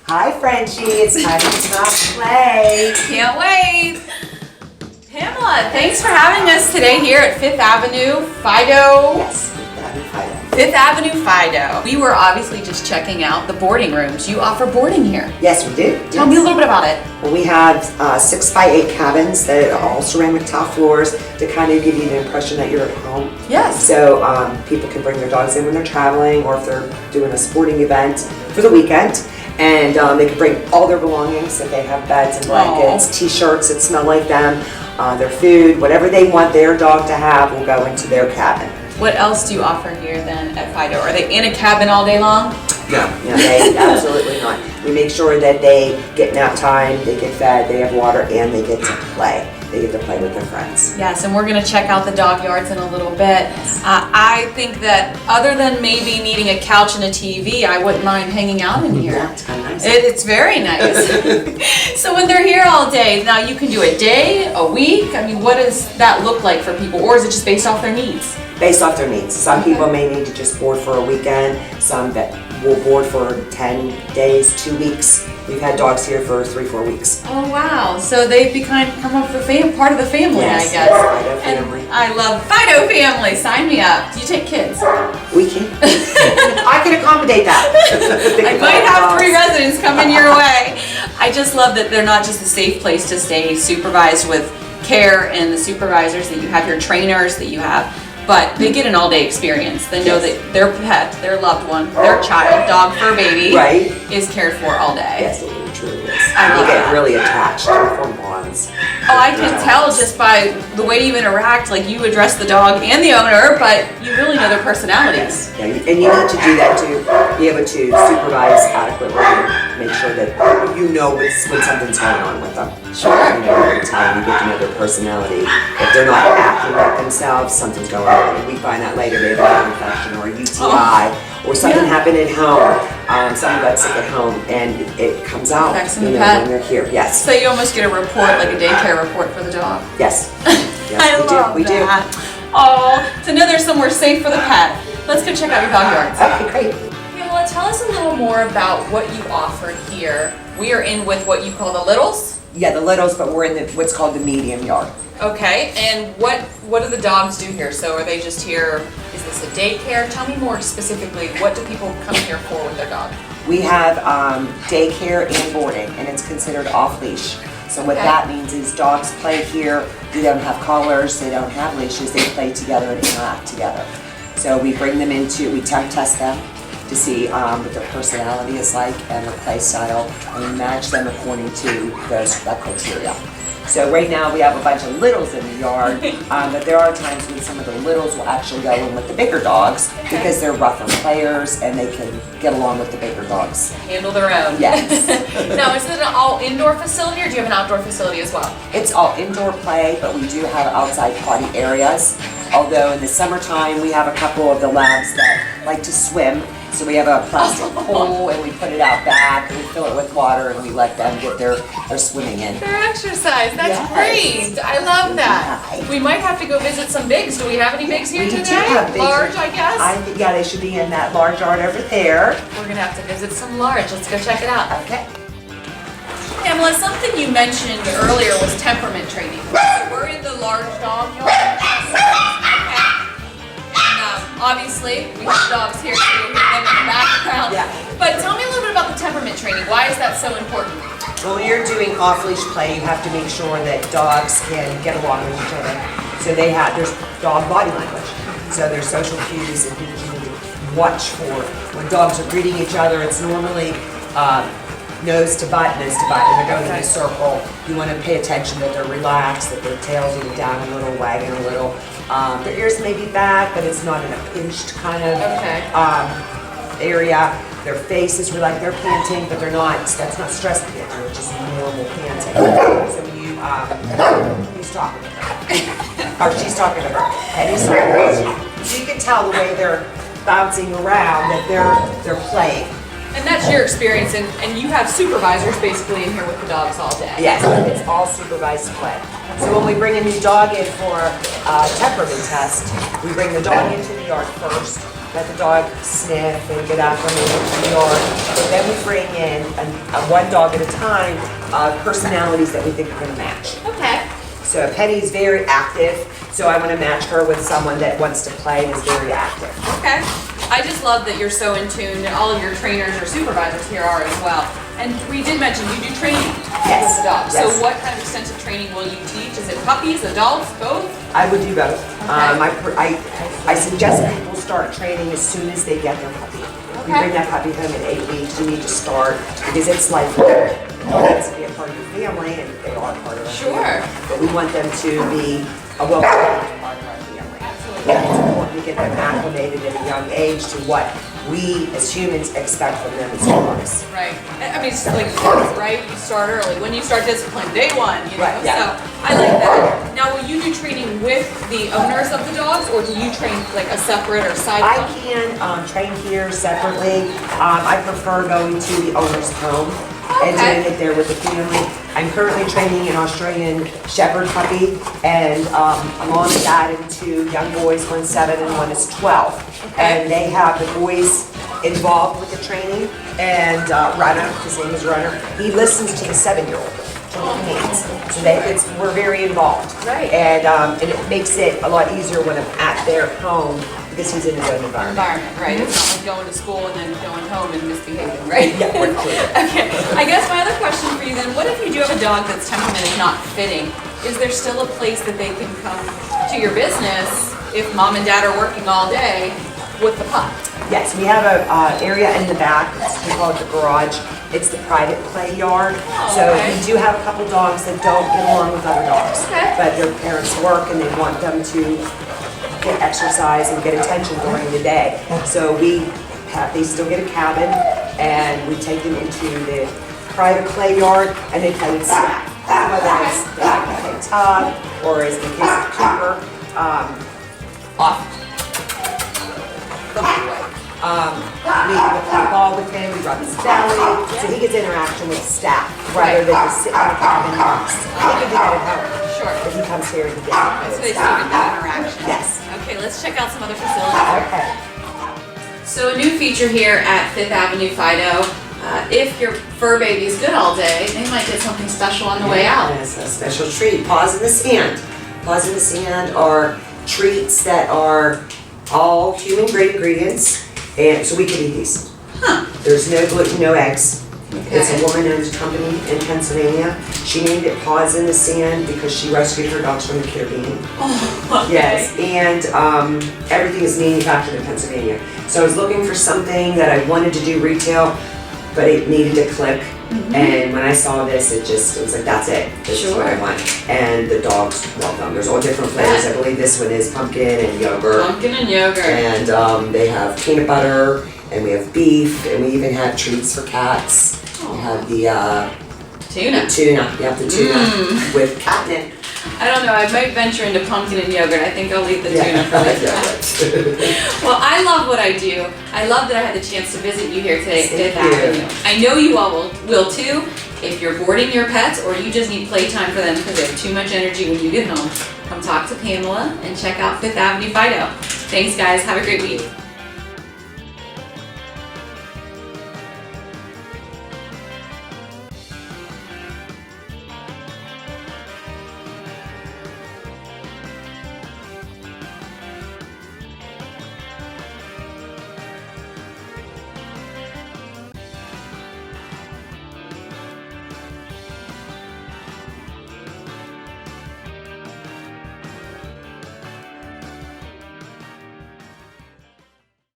Hi Frenchie, it's time to play. Can't wait. Pamela, thanks for having us today here at Fifth Avenue Fido. Yes, Avenue Fido. Fifth Avenue Fido. We were obviously just checking out the boarding rooms. You offer boarding here. Yes, we do. Tell me a little bit about it. Well, we have 6x8 cabins that are all ceramic tile floors to kind of give you the impression that you're at home. Yes. So people can bring their dogs in when they're traveling or if they're doing a sporting event for the weekend. And they can bring all their belongings, if they have beds and blankets, t-shirts that smell like them, their food, whatever they want their dog to have will go into their cabin. What else do you offer here then at Fido? Are they in a cabin all day long? No, they absolutely not. We make sure that they get nap time, they get fed, they have water, and they get to play. They get to play with their friends. Yes, and we're going to check out the dog yards in a little bit. I think that other than maybe needing a couch and a TV, I wouldn't mind hanging out in here. Yeah, it's kind of nice. It's very nice. So when they're here all day, now you can do a day, a week. I mean, what does that look like for people? Or is it just based off their needs? Based off their needs. Some people may need to just board for a weekend, some that will board for 10 days, 2 weeks. We've had dogs here for 3-4 weeks. Oh wow! So they've become part of the family, Yes, I guess. Fido family. And I love Fido family. Sign me up. Do you take kids? We can. I can accommodate that. I might have 3 residents coming your way. I just love that they're not just a safe place to stay supervised with care and the supervisors that you have, your trainers that you have, but they get an all-day experience. They know that their pet, their loved one, their child, dog, fur baby, Right. is cared for all day. Yes, it really truly is. I love You get that. really attached to form bonds. Oh, I can tell just by the way you interact, like you address the dog and the owner, but you really know their personalities. Yeah, and you need to do that to be able to supervise adequately and make sure that you know when something's going on with them. Sure. You know, every time you get to know their personality. If they're not acting like themselves, something's going on. And we find that later they have an infection or a UTI or something happened at home. Someone got sick at home and it comes out Affects the pet. when they're here. Yes. So you almost get a report, like a daycare report for the dog. Yes. Yes, I love we do. that. Oh, so now there's somewhere safe for the pet. Let's go check out your dog yards. Okay, great. Pamela, tell us a little more about what you offer here. We are in with what you call the littles. Yeah, the littles, but we're in what's called the medium yard. Okay, and what do the dogs do here? So are they just here, is this a daycare? Tell me more specifically, what do people come here for with their dog? We have daycare and boarding, and it's considered off-leash. So what that means is dogs play here, they don't have collars, they don't have leashes, they play together and interact together. So we bring them we test them to see what their personality is like and their play style, and we match them according to that criteria. So right now we have a bunch of littles in the yard, but there are times when some of the littles will actually go in with the bigger dogs because they're rougher players and they can get along with the bigger dogs. Handle their own. Yes. Now, is it an all indoor facility or do you have an outdoor facility as well? It's all indoor play, but we do have outside potty areas. Although in the summertime we have a couple of the labs that like to swim. So we have a plastic pool and we put it out back and we fill it with water and we let them get their swimming in. Their exercise, that's Yes. great. I love that. Right. We might have to go visit some bigs. Do we have any bigs here We do today? have bigs. Large, I guess? Yeah, they should be in that large yard over there. We're gonna have to visit some large. Let's go check it out. Okay. Pamela, something you mentioned earlier was temperament training. We're in the large dog yard. Okay. And obviously, we have dogs here too, we have them in the background. Yeah. But tell me a little bit about the temperament training. Why is that so important? Well, when you're doing off-leash play, you have to make sure that dogs can get along with each other. So there's dog body language. So there's social cues and things you need to watch for. When dogs are greeting each other, it's normally nose to butt, and they're going in a circle. You want to pay attention that they're relaxed, that their tail's even down a little, wagging a little. Their ears may be back, but it's not in a pinched kind of area. Their face is like they're panting, but they're not. That's not stress panting. It's just normal panting. So you, he's talking to her, or she's talking to her, and he's talking to her. So you can tell the way they're bouncing around that they're playing. And that's your experience, and you have supervisors basically in here with the dogs all day. Yes, it's all supervised play. So when we bring a new dog in for a temperament test, we bring the dog into the yard first, let the dog sniff and get acclimated to the yard. And then we bring in one dog at a time, personalities that we think are going to match. Okay. So Penny's very active, so I want to match her with someone that wants to play and is very active. Okay. I just love that you're so in tune, and all of your trainers or supervisors here are as well. And we did mention you do training Yes. with the dogs. Yes. So what kind of extensive training will you teach? Is it puppies, adults, both? I would do both. Okay. I suggest people start training as soon as they get their puppy. You Okay. bring that puppy home at 8 weeks, you need to start because it's lifelong. It needs to be a part of your family, and they are part of our Sure. family. But we want them to be a welcome part of our family. Absolutely. And it's important to get them acclimated at a young age to what we as humans expect from them as dogs. Right. I mean, it's just like kids, right? You start early. When you start discipline, day one, you know? Right, yeah. So I like that. Now, will you do training with the owners of the dogs, or do you train like a separate or side I dog? can train here separately. I prefer going to the owner's home and Okay. doing it there with the family. I'm currently training an Australian Shepherd puppy, and along with that, and two young boys, one's 7 and one is 12. Okay. And they have the boys involved with the training, and Runner, his name is Runner, he listens to the 7-year-old. So we're very involved. Right. And it makes it a lot easier when I'm at their home because he's in his own environment. Right? It's not like going to school and then going home and misbehaving, right? Yeah, we're clear. Okay, I guess my other question for you then, what if you do have a dog that's temperament is not fitting? Is there still a place that they can come to your business if mom and dad are working all day with the pup? Yes, we have a area in the back, we call it the garage. It's the private play yard. So okay. we do have a couple dogs that don't get along with other dogs. Okay. But their parents work and they want them to get exercise and get attention during the day. So they still get a cabin, and we take them into the private play yard and they play with staff. Whether it's they like to play tug, or as in the case of Cooper, off the highway. We play ball with him, we rub his belly, so he gets interaction with staff rather than just sitting in the cabin box. He can do that at home, Sure. but he comes here to get So they still get that interaction? Yes. Okay, let's check out some other facilities. Okay. So a new feature here at 5th Avenue Fido, if your fur baby's good all day, they might get something special on the way out. Yes, a special treat, paws in the sand. Paws in the sand are treats that are all human grade ingredients, and so we can eat these. Huh. There's no gluten, no eggs. It's Okay. a woman-owned company in Pennsylvania. She named it Paws in the Sand because she rescued her dogs from the Caribbean. Oh, okay. Yes, and everything is manufactured in Pennsylvania. So I was looking for something that I wanted to do retail, but it needed to click. And when I saw this, it was like, that's it. This is what I Sure. want. And the dogs love them. There's all different flavors. I believe this one is pumpkin and yogurt. Pumpkin and yogurt. And they have peanut butter, and we have beef, and we even have treats for cats. We have the Tuna. tuna. You have the tuna with catnip. I don't know, I might venture into pumpkin and yogurt. I think I'll leave the tuna for later. Well, I love what I do. I love that I had the chance to visit you here today at Thank 5th you. Avenue. I know you all will too. If you're boarding your pets or you just need playtime for them because they have too much energy when you get home, come talk to Pamela and check out 5th Avenue Fido. Thanks guys, have a great week.